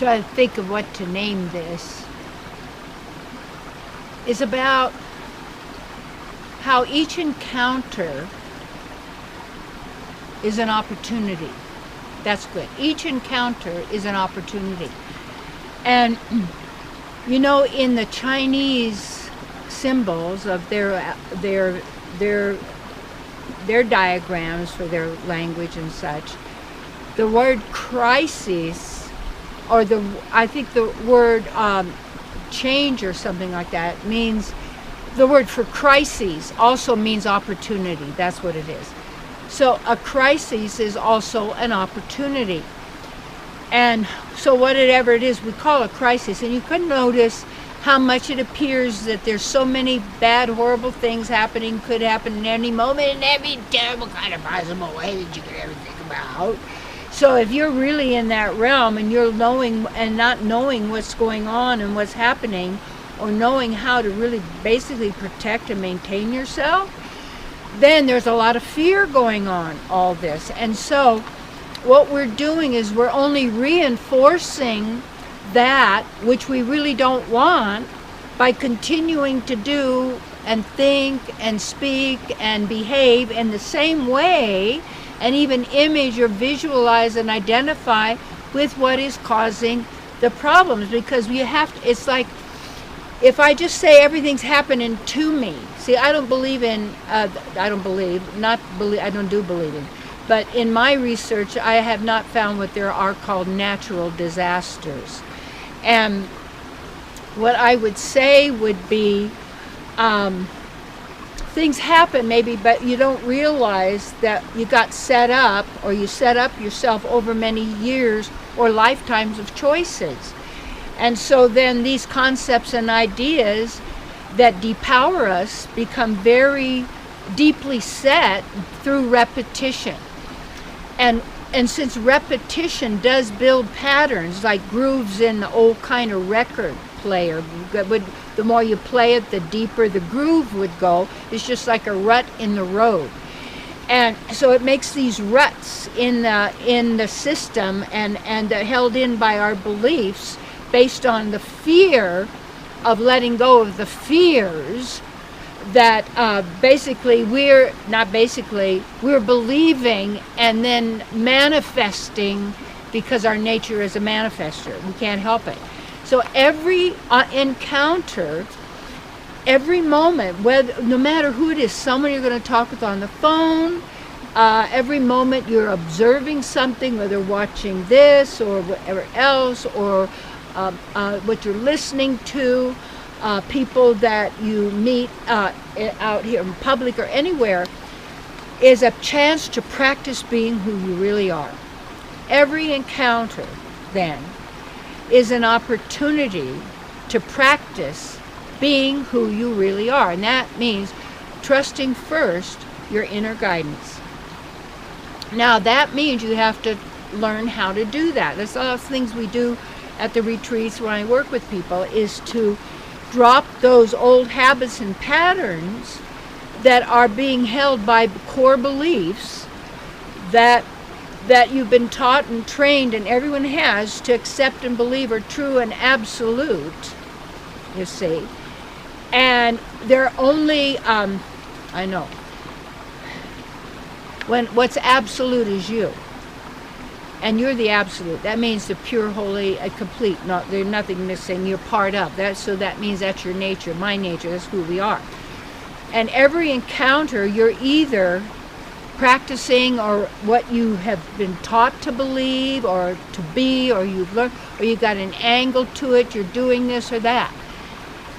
trying to think of what to name this, is about how each encounter is an opportunity. That's good. Each encounter is an opportunity. And you know, in the Chinese symbols of their diagrams for their language and such, the word crisis, or I think the word change or something like that, means, the word for crises also means opportunity. That's what it is. So a crisis is also an opportunity. And so whatever it is we call a crisis, and you can notice how much it appears that there's so many bad, horrible things happening, could happen in any moment, in every terrible kind of possible way that you could ever think about. So if you're really in that realm and you're knowing and not knowing what's going on and what's happening, or knowing how to really basically protect and maintain yourself, then there's a lot of fear going on, all this. And so what we're doing is we're only reinforcing that which we really don't want by continuing to do and think and speak and behave in the same way, and even image or visualize and identify with what is causing the problems. Because you have to, it's like, if I just say everything's happening to me, see, I don't believe in, I don't do believe in, but in my research, I have not found what there are called natural disasters. And what I would say would be, things happen maybe, but you don't realize that you got set up, or you set up yourself over many years or lifetimes of choices. And so then these concepts and ideas that depower us become very deeply set through repetition. And since repetition does build patterns, like grooves in the old kind of record player, the more you play it, the deeper the groove would go. It's just like a rut in the road. And so it makes these ruts in the system and held in by our beliefs, based on the fear of letting go of the fears that we're believing and then manifesting, because our nature is a manifester. We can't help it. So every encounter, every moment, no matter who it is, someone you're going to talk with on the phone, every moment you're observing something, whether watching this or whatever else, or what you're listening to, people that you meet out here in public or anywhere, is a chance to practice being who you really are. Every encounter, then, is an opportunity to practice being who you really are. And that means trusting first your inner guidance. Now, that means you have to learn how to do that. That's all the things we do at the retreats when I work with people, is to drop those old habits and patterns that are being held by core beliefs that you've been taught and trained, and everyone has, to accept and believe are true and absolute, you see. And they're only, I know, when what's absolute is you. And you're the absolute. That means the pure, holy, complete. There's nothing missing. You're part of that. So that means that's your nature, my nature. That's who we are. And every encounter, you're either practicing or what you have been taught to believe or to be, or you've learned, or you got an angle to it. You're doing this or that.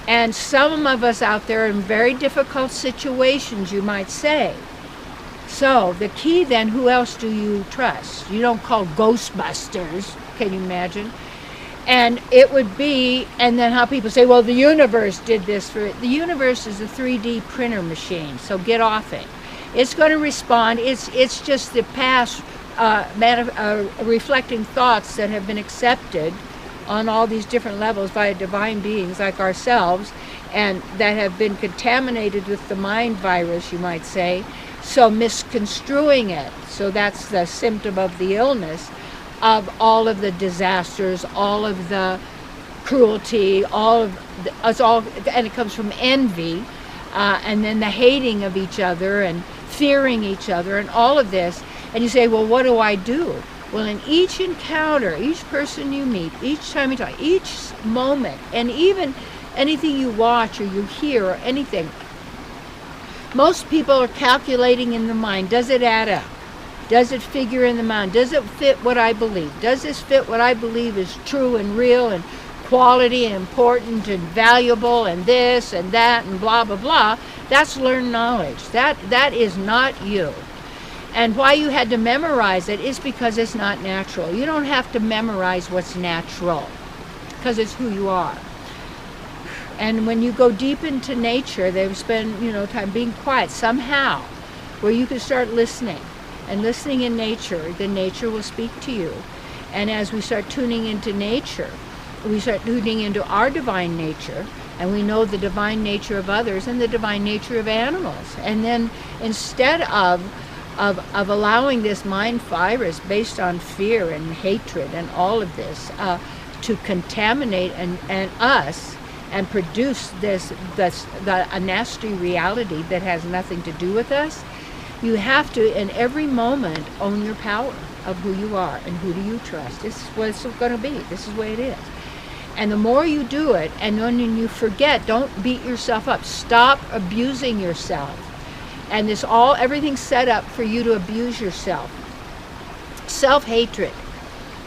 And some of us out there are in very difficult situations, you might say. So the key then, who else do you trust? You don't call Ghostbusters, can you imagine? And it would be, and then how people say, well, the universe did this for it. The universe is a 3D printer machine, so get off it. It's going to respond. It's just the past reflecting thoughts that have been accepted on all these different levels by divine beings like ourselves, and that have been contaminated with the mind virus, you might say. So misconstruing it, so that's the symptom of the illness. of all of the disasters, all of the cruelty, and it comes from envy, and then the hating of each other and fearing each other and all of this. And you say, well, what do I do? Well, in each encounter, each person you meet, each time you talk, each moment, and even anything you watch or you hear or anything, most people are calculating in the mind. Does it add up? Does it figure in the mind? Does it fit what I believe? Does this fit what I believe is true and real and quality and important and valuable and this and that and blah, blah, blah? That's learned knowledge. That is not you. And why you had to memorize it is because it's not natural. You don't have to memorize what's natural, because it's who you are. And when you go deep into nature, they've spent, time being quiet somehow, where you can start listening. And listening in nature, then nature will speak to you. And as we start tuning into nature, we start tuning into our divine nature, and we know the divine nature of others and the divine nature of animals. And then instead of allowing this mind virus based on fear and hatred and all of this to contaminate and us and produce a nasty reality that has nothing to do with us, you have to, in every moment, own your power of who you are and who do you trust. This is what it's going to be. This is the way it is. And the more you do it, and when you forget, don't beat yourself up. Stop abusing yourself. And everything's set up for you to abuse yourself. Self-hatred.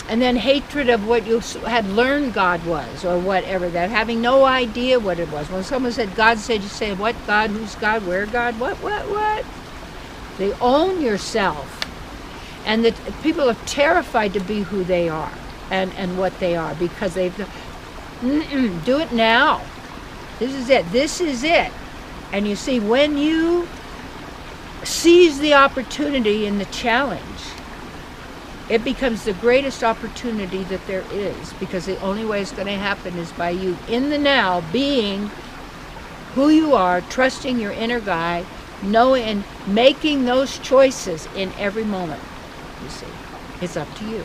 And then hatred of what you had learned God was, or whatever, that having no idea what it was. When someone said God said, you say, what God, who's God, where God, what? They own yourself. And the people are terrified to be who they are and what they are, because they've do it now. This is it. And you see, when you seize the opportunity in the challenge, it becomes the greatest opportunity that there is, because the only way it's going to happen is by you in the now being who you are, trusting your inner guide, knowing and making those choices in every moment. You see, it's up to you.